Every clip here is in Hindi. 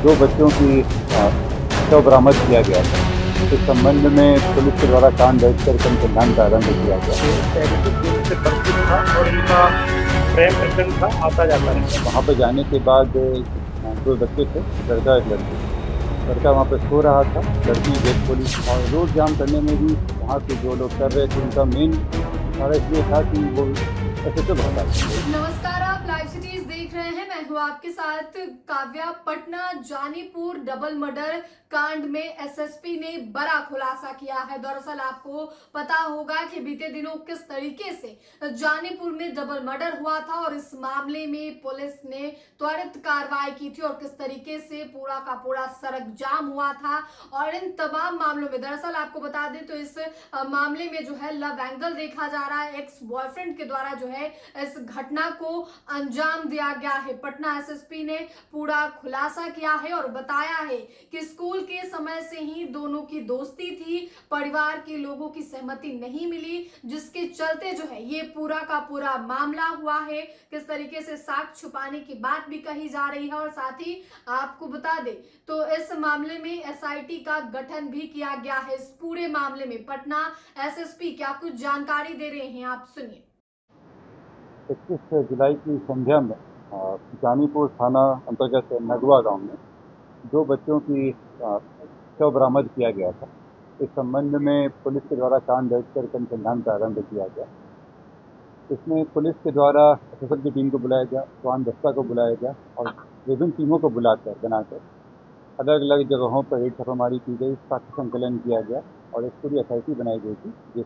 दो बच्चों की शव बरामद किया गया था। इस संबंध में पुलिस के द्वारा कांड दर्ज कर अनुसंधान प्रारंभ किया गया। पैरालिसिस दिन से परिचित था और इनका प्रेम प्रसंग था, आता जाता रहता। वहाँ पे जाने के बाद दो बच्चे थे, एक लड़का एक लड़की। लड़का वहाँ पे सो रहा था, लड़की गेट खोली और रोड जाम करने में भी वहाँ के जो लोग कर रहे थे उनका मेन इशारा इसलिए था कि वो एसएचओ भड़का थे। नमस्कार, आप लाइव सिटीज देख रहे हैं। मैं हूं आपके साथ काव्या। पटना जानीपुर डबल मर्डर कांड में एसएसपी ने बड़ा खुलासा किया है। दरअसल आपको पता होगा कि बीते दिनों किस तरीके से जानीपुर में डबल मर्डर हुआ था और इस मामले में पुलिस ने त्वरित कार्रवाई की थी और किस तरीके से पूरा का पूरा सड़क जाम हुआ था। और इन तमाम मामलों में दरअसल आपको बता दें तो इस मामले में जो है लव एंगल देखा जा रहा है। एक्स बॉयफ्रेंड के द्वारा जो है इस घटना को अंजाम दिया गया है। पटना एसएसपी ने पूरा खुलासा किया है और बताया है कि स्कूल के समय से ही दोनों की दोस्ती थी, परिवार के लोगों की सहमति नहीं मिली, जिसके चलते जो है ये पूरा का पूरा मामला हुआ है। किस तरीके से साक्ष्य छुपाने की बात भी कही जा रही है और साथ ही आपको बता दें तो इस मामले में एसआईटी का गठन भी किया गया है। इस पूरे मामले में पटना एसएसपी क्या कुछ जानकारी दे रहे हैं, आप सुनिए। 21 जुलाई की संध्या में जानीपुर थाना अंतर्गत नगवा गांव में दो बच्चों की शव बरामद किया गया था। इस संबंध में पुलिस के द्वारा कांड दर्ज कर अनुसंधान प्रारंभ किया गया। इसमें पुलिस के द्वारा एसएसएफ की टीम को बुलाया गया, स्वान दस्ता को बुलाया गया और विभिन्न टीमों को बनाकर अलग अलग जगहों पर रेड छापामारी की गई, साक्ष्य संकलन किया गया और एक पूरी एसआईटी बनाई गई थी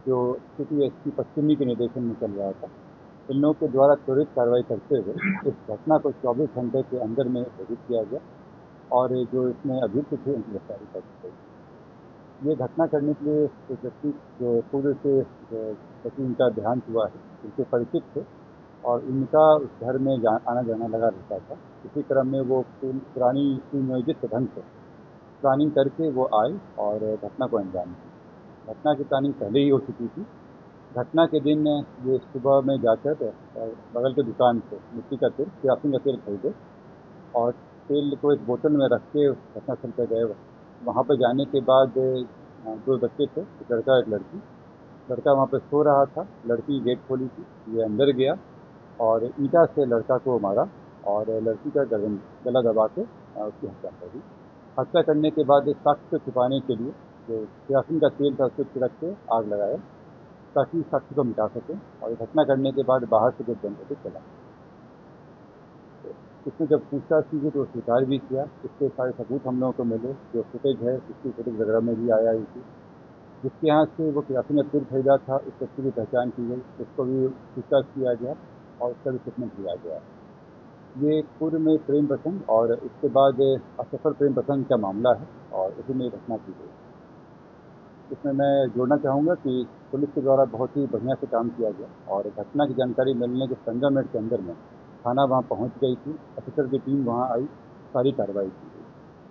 जो सिटी एसपी पश्चिमी के निर्देशन में चल रहा था। इन लोगों के द्वारा त्वरित कार्रवाई करते हुए इस घटना को 24 घंटे के अंदर में घोषित किया गया और जो इसमें अभियुक्त थे उनकी गिरफ्तारी कर दी गई। ये घटना करने के लिए एक व्यक्ति जो पूर्व से व्यक्ति उनका देहांत हुआ है, उनसे परिचित थे और उनका उस घर में आना जाना लगा रहता था। इसी क्रम में वो पुरानी सुनियोजित ढंग से प्लानिंग करके वो आए और घटना को अंजाम दिया। घटना की प्लानिंग पहले ही हो चुकी थी। घटना के दिन ये सुबह में जाकर बगल के दुकान से मिट्टी का तेल, केरोसिन का तेल खरीदे और तेल को एक बोतल में रख के घटनास्थल पर गए। वहाँ पर जाने के बाद दो बच्चे थे, एक लड़का एक लड़की। लड़का वहाँ पे सो रहा था, लड़की गेट खोली थी, ये अंदर गया और ईंटा से लड़का को मारा और लड़की का गला दबा के उसकी हत्या कर दी। हत्या करने के बाद साक्ष्य को छुपाने के लिए जो केरोसिन का तेल था उसको छिड़क के आग लगाया ताकि साक्ष्य को मिटा सकें और घटना करने के बाद बाहर से जब बंद होकर चला। इसमें जब पूछताछ की गई तो स्वीकार भी किया। इसके सारे सबूत हम लोगों को मिले, जो फुटेज है उसकी फुटेज वगैरह में भी आया थी। जिसके यहाँ से वो केरोसिन का तेल खरीदा था उस व्यक्ति की पहचान की गई, उसको भी पूछताछ किया गया और उसका भी स्टेटमेंट लिया गया। ये पूर्व में प्रेम प्रसंग और उसके बाद असफल प्रेम प्रसंग का मामला है और उसी में घटना की गई। इसमें मैं जोड़ना चाहूँगा कि पुलिस के द्वारा बहुत ही बढ़िया से काम किया गया और घटना की जानकारी मिलने के 15 मिनट के अंदर में थाना वहाँ पहुँच गई थी, ऑफिसर की टीम वहाँ आई, सारी कार्रवाई की गई।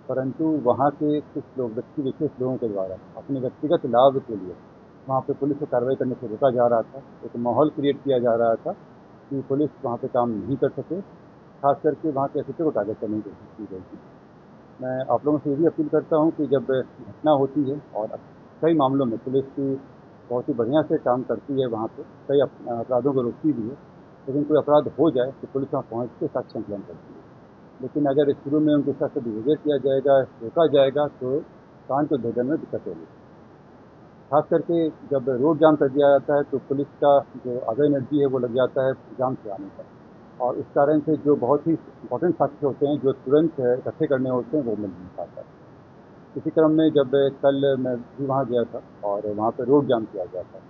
परंतु वहाँ के कुछ लोग, व्यक्ति विशेष लोगों के द्वारा अपने व्यक्तिगत लाभ के लिए वहाँ पे पुलिस को कार्रवाई करने से रोका जा रहा था। एक माहौल क्रिएट किया जा रहा था कि पुलिस वहाँ पे काम नहीं कर सके, खास करके वहाँ के एसएचओ को टारगेट करने की कोशिश की गई थी। मैं आप लोगों से ये भी अपील करता हूँ कि जब घटना होती है और कई मामलों में पुलिस की बहुत ही बढ़िया से काम करती है, वहाँ पे कई अपराधों को रोकती भी है, लेकिन कोई अपराध हो जाए तो पुलिस वहाँ पहुँच के साक्ष्य संकलन करती है। लेकिन अगर शुरू में उनके साथ बिहेवियर किया जाएगा, रोका जाएगा तो कांड को भेजने में दिक्कत होगी। खास करके जब रोड जाम कर दिया जाता है तो पुलिस का जो आधा एनर्जी है वो लग जाता है जाम से आने पर और इस कारण से जो बहुत ही इंपॉर्टेंट साक्ष्य होते हैं जो तुरंत इकट्ठे करने होते हैं वो मिल नहीं पाता। इसी क्रम में जब कल मैं भी वहाँ गया था और वहाँ पे रोड जाम किया गया था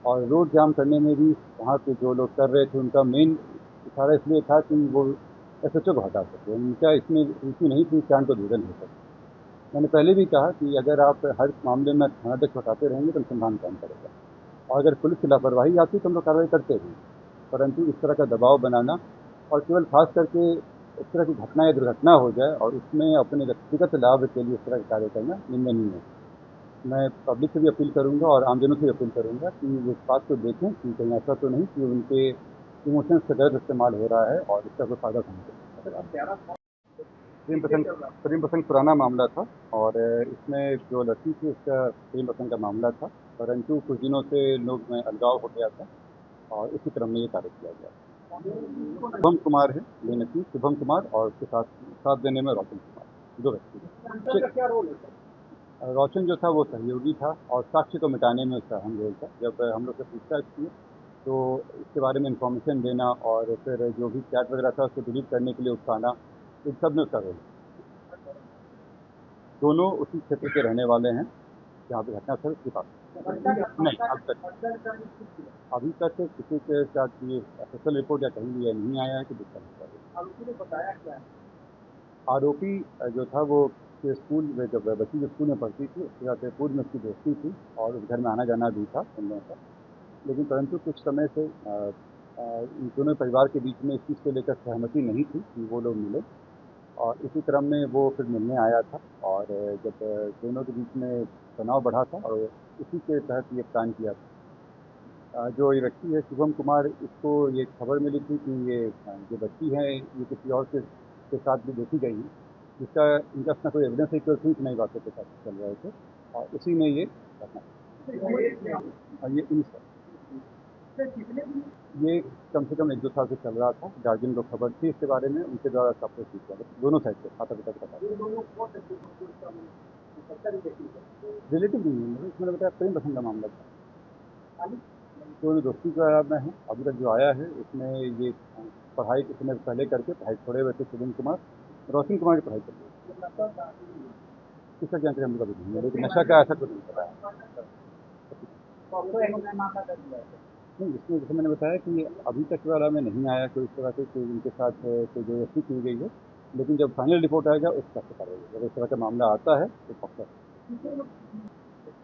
और रोड जाम करने में भी वहाँ के जो लोग कर रहे थे उनका मेन इशारा इसलिए था कि वो एसएचओ को हटा सके। उनका इसमें रुचि नहीं थी कांड को भेदन हो सके। मैंने पहले भी कहा कि अगर आप हर मामले में थानाध्यक्ष हटाते रहेंगे तो अनुसंधान कौन करेगा और अगर पुलिस की लापरवाही आती तो हम लोग कार्रवाई करते भी। परंतु इस तरह का दबाव बनाना और केवल खास करके इस तरह की घटना या दुर्घटना हो जाए और उसमें अपने व्यक्तिगत लाभ के लिए इस तरह का कार्य करना निंदनीय है। मैं पब्लिक से भी अपील करूँगा और आमजनों से भी अपील करूँगा कि वो इस बात को देखें कि कहीं ऐसा तो नहीं कि उनके इमोशंस का गलत इस्तेमाल हो रहा है और इसका कोई फ़ायदा पहुँचे। प्रेम प्रसंग पुराना मामला था और इसमें जो लड़की थी उसका प्रेम प्रसंग का मामला था, परंतु कुछ दिनों से लोग में अलगाव हो गया था और इसी क्रम में ये कार्य किया गया। शुभम कुमार है लेने की, शुभम कुमार और उसके साथ साथ देने में रोशन कुमार, दो व्यक्ति। क्या रोल है? रोशन जो था वो सहयोगी था और साक्ष्य को मिटाने में उसका अहम रोल था। जब हम लोग से पूछताछ की तो इसके बारे में इंफॉर्मेशन देना और फिर जो भी चैट वगैरह था उसको डिलीट करने के लिए उकसाना, इन सब में उसका रोल है। दोनों उसी क्षेत्र के रहने वाले हैं जहाँ पे घटना स्थल उसके पास। नहीं, अभी तक किसी के साथ ये ऑफिशियल रिपोर्ट या कहीं भी ये नहीं आया है कि डिस्कस। आरोपी जो था वो के स्कूल में, जब बच्ची जो स्कूल में पढ़ती थी उसके साथ पूर्व में उसकी दोस्ती थी और उस घर में आना जाना भी था उन लोगों का। लेकिन परंतु कुछ समय से इन दोनों परिवार के बीच में इस चीज़ को लेकर सहमति नहीं थी कि वो लोग मिले और इसी क्रम में वो फिर मिलने आया था और जब दोनों के बीच में तनाव बढ़ा था और इसी के तहत ये प्लान किया था। जो ये व्यक्ति है शुभम कुमार, इसको ये खबर मिली थी कि ये जो बच्ची है ये किसी और के साथ भी देखी गई है, जिसका इनका अपना कोई एविडेंस है कि वो नई बातों के साथ चल रहे थे और उसी में ये घटना। और ये 19 ये कम से कम 1-2 साल से चल रहा था। गार्जियन को खबर थी इसके बारे में, उनके द्वारा सब कुछ किया गया, दोनों साइड से माता पिता को पता। रिलेटिव नहीं है, इसमें बताया प्रेम प्रसंग का मामला था। दोनों दोस्ती का में है। अभी तक जो आया है उसमें ये पढ़ाई कुछ समय पहले करके पढ़ाई छोड़े हुए थे शुभम कुमार, रोशन कुमार की पढ़ाई कर इसका जानकारी हम लोग अभी नहीं है, लेकिन नशा का ऐसा कुछ नहीं पता है। नहीं, इसमें जैसे मैंने बताया कि अभी तक वाला में नहीं आया कोई इस तरह से कोई इनके साथ कोई ज़बरदस्ती की गई है, लेकिन जब फाइनल रिपोर्ट आएगा उस तक पता लगेगा। अगर इस तरह का मामला आता है तो पक्का।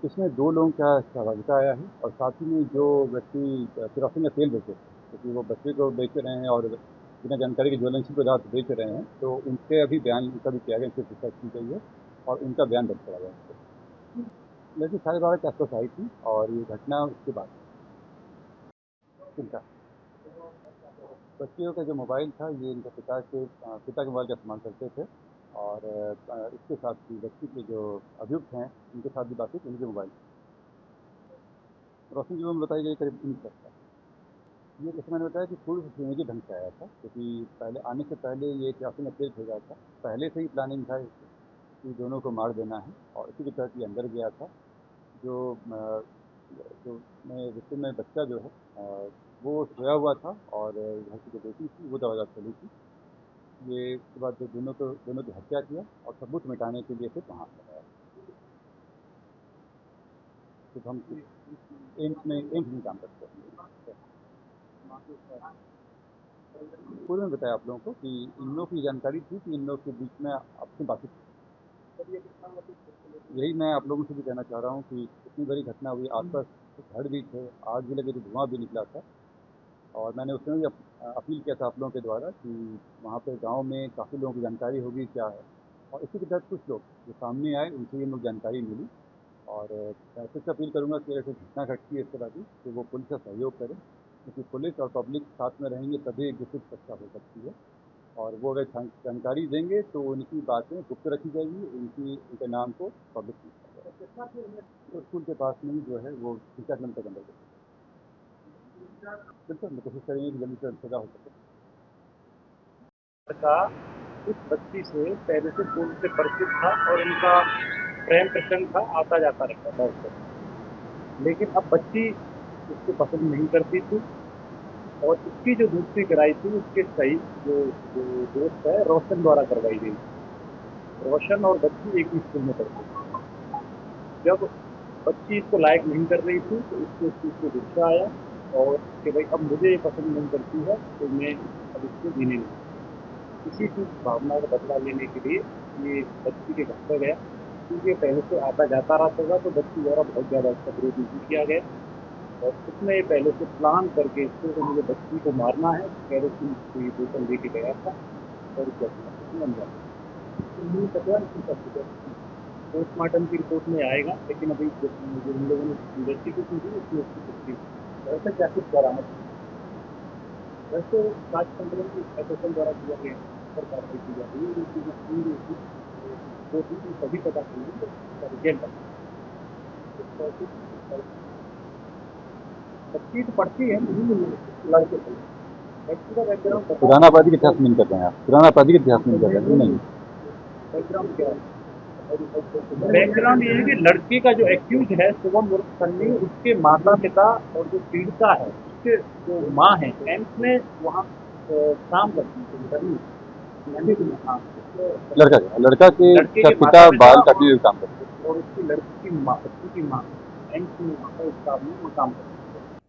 इसमें 2 लोगों का सहभागिता आया है और साथ ही में जो व्यक्ति केरोसिन का तेल बेचे थे, क्योंकि वो बच्चे को बेच रहे हैं और बिना जानकारी के ज्वलनशील पदार्थ बेच रहे हैं, तो उनके अभी बयान उनका भी किया गया, उनसे पूछताछ की गई है और उनका बयान दर्ज करा गया। लड़की 12:30 के आसपास आई थी और ये घटना उसके बाद चिंता बच्चियों का जो मोबाइल था ये इनके पिता के मोबाइल का इस्तेमाल करते थे और इसके साथ ही बच्ची के जो अभियुक्त हैं उनके साथ भी बातचीत उनके मोबाइल। रोशन जो बताई गई करीब 19 तक था। ये जैसे मैंने बताया कि पूर्व सुनियोजित ढंग से आया था, क्योंकि पहले आने से पहले ये 81 में तेज भेजा था। पहले से ही प्लानिंग था इसकी कि दोनों को मार देना है और इसी के तहत ये अंदर गया था। जो जो मैं विक्टिम में बच्चा जो है वो सोया हुआ था और घर की जो बेटी थी वो दरवाज़ा खोली थी। ये उसके बाद जो दोनों की हत्या किया और सबूत मिटाने के लिए फिर वहाँ पर आया। फिर हम एम्स में काम करते हैं। पूर्व में बताया आप लोगों को कि इन लोगों की जानकारी थी कि इन लोगों के बीच में आपसी बातचीत थी। यही मैं आप लोगों से भी कहना चाह रहा हूँ कि इतनी बड़ी घटना हुई, आसपास घर भी थे, आग भी लगी थी, धुआं भी निकला था और मैंने उस समय भी अपील किया था आप लोगों के द्वारा कि वहाँ पे गांव में काफ़ी लोगों की जानकारी होगी क्या है और इसी के तहत कुछ लोग जो सामने आए उनसे ये लोग जानकारी मिली और मैं फिर से अपील करूँगा कि अगर घटना घटती है इस तरह की तो वो पुलिस का सहयोग करें, क्योंकि पुलिस और पब्लिक साथ में रहेंगे तभी एक दूसरे की रक्षा हो सकती है और वो अगर जानकारी देंगे तो उनकी बातें गुप्त रखी जाएगी, उनके नाम को पब्लिक नहीं किया जाएगा। तो स्कूल के पास में ही जो है वो 3-4 किलोमीटर के अंदर बिल्कुल हम कोशिश करेंगे कि जल्दी से सजा हो सके। का उस बच्ची से पहले से पूर्व से परिचित था और उनका प्रेम प्रसंग था, आता जाता रहता था उससे। लेकिन अब बच्ची उसको पसंद नहीं करती थी और उसकी जो दूसरी कराई थी उसके सही जो दोस्त है रोशन द्वारा करवाई गई। रोशन और बच्ची एक ही स्कूल में पढ़ती थी। जब बच्ची इसको लायक नहीं कर रही थी तो उसको इस चीज़ को गुस्सा आया और कि भाई अब मुझे ये पसंद नहीं करती है तो मैं अब इसको जीने नहीं। इसी की भावना का बदला लेने के लिए ये बच्ची के घर पर गया, क्योंकि पहले से आता जाता रहता था तो बच्ची द्वारा बहुत ज़्यादा उसका विरोध नहीं किया गया और उसने पहले से प्लान करके इसको तो मुझे बच्ची को मारना है, कैरोसिन की बोतल लेके गया था और उसको पोस्टमार्टम की रिपोर्ट में आएगा, लेकिन अभी जो हम लोगों ने इन्वेस्टिगेशन की उसमें उसकी पुष्टि वैसे क्या कुछ बरामद वैसे 5 कंपनी की एसोसिएशन द्वारा किया गया। पर कार्रवाई की जा रही है। उनकी जो पूरी वो थी सभी पता चली तो उसका रिजल्ट बच्ची तो पढ़ती है लड़के को बच्ची का बैकग्राउंड पुराना आपराधिक इतिहास नहीं कर रहे हैं आप, पुराना आपराधिक इतिहास नहीं कर रहे हैं नहीं। बैकग्राउंड क्या है? बैकग्राउंड ये है कि लड़के का जो एक्यूज है शुभम उर्फ सन्नी, उसके माता पिता और जो पीड़िता है उसके जो माँ है एम्स में वहाँ काम करती है। हाँ, लड़का के लड़के के पिता माता-पिता बाल काटने का काम करते हैं। और उसकी लड़की की माँ, बच्ची की माँ एम्स में वहाँ पर स्टाफ में वो काम करती है।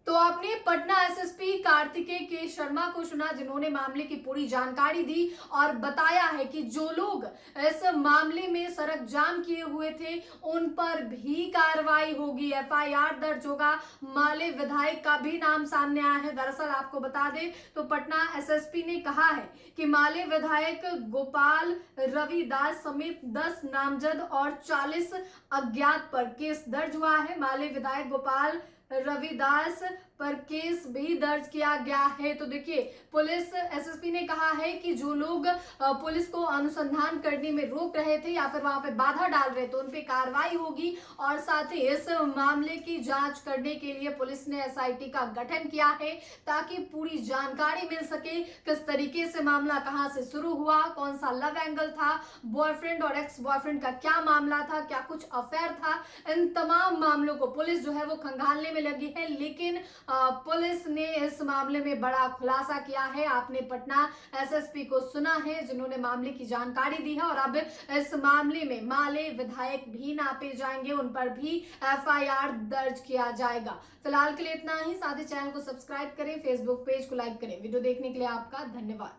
तो आपने पटना एसएसपी कार्तिकेय के शर्मा को सुना, जिन्होंने मामले की पूरी जानकारी दी और बताया है कि जो लोग इस मामले में सड़क जाम किए हुए थे उन पर भी कार्रवाई होगी, एफआईआर दर्ज होगा। माले विधायक का भी नाम सामने आया है। दरअसल आपको बता दें तो पटना एसएसपी ने कहा है कि माले विधायक गोपाल रविदास समेत 10 नामजद और 40 अज्ञात पर केस दर्ज हुआ है। माले विधायक गोपाल रविदास पर केस भी दर्ज किया गया है। तो देखिए, पुलिस एसएसपी ने कहा है कि जो लोग पुलिस को अनुसंधान करने में रोक रहे थे या फिर वहां पे बाधा डाल रहे थे उन पे कार्रवाई होगी और साथ ही इस मामले की जांच करने के लिए पुलिस ने एसआईटी का गठन किया है ताकि पूरी जानकारी मिल सके किस तरीके से मामला कहां से शुरू हुआ, कौन सा लव एंगल था, बॉयफ्रेंड और एक्स बॉयफ्रेंड का क्या मामला था, क्या कुछ अफेयर था। इन तमाम मामलों को पुलिस जो है वो खंगालने में लगी है, लेकिन पुलिस ने इस मामले में बड़ा खुलासा किया है। आपने पटना एसएसपी को सुना है जिन्होंने मामले की जानकारी दी है और अब इस मामले में माले विधायक भी नापे जाएंगे, उन पर भी एफआईआर दर्ज किया जाएगा। फिलहाल के लिए इतना ही। साथ ही चैनल को सब्सक्राइब करें, फेसबुक पेज को लाइक करें। वीडियो देखने के लिए आपका धन्यवाद।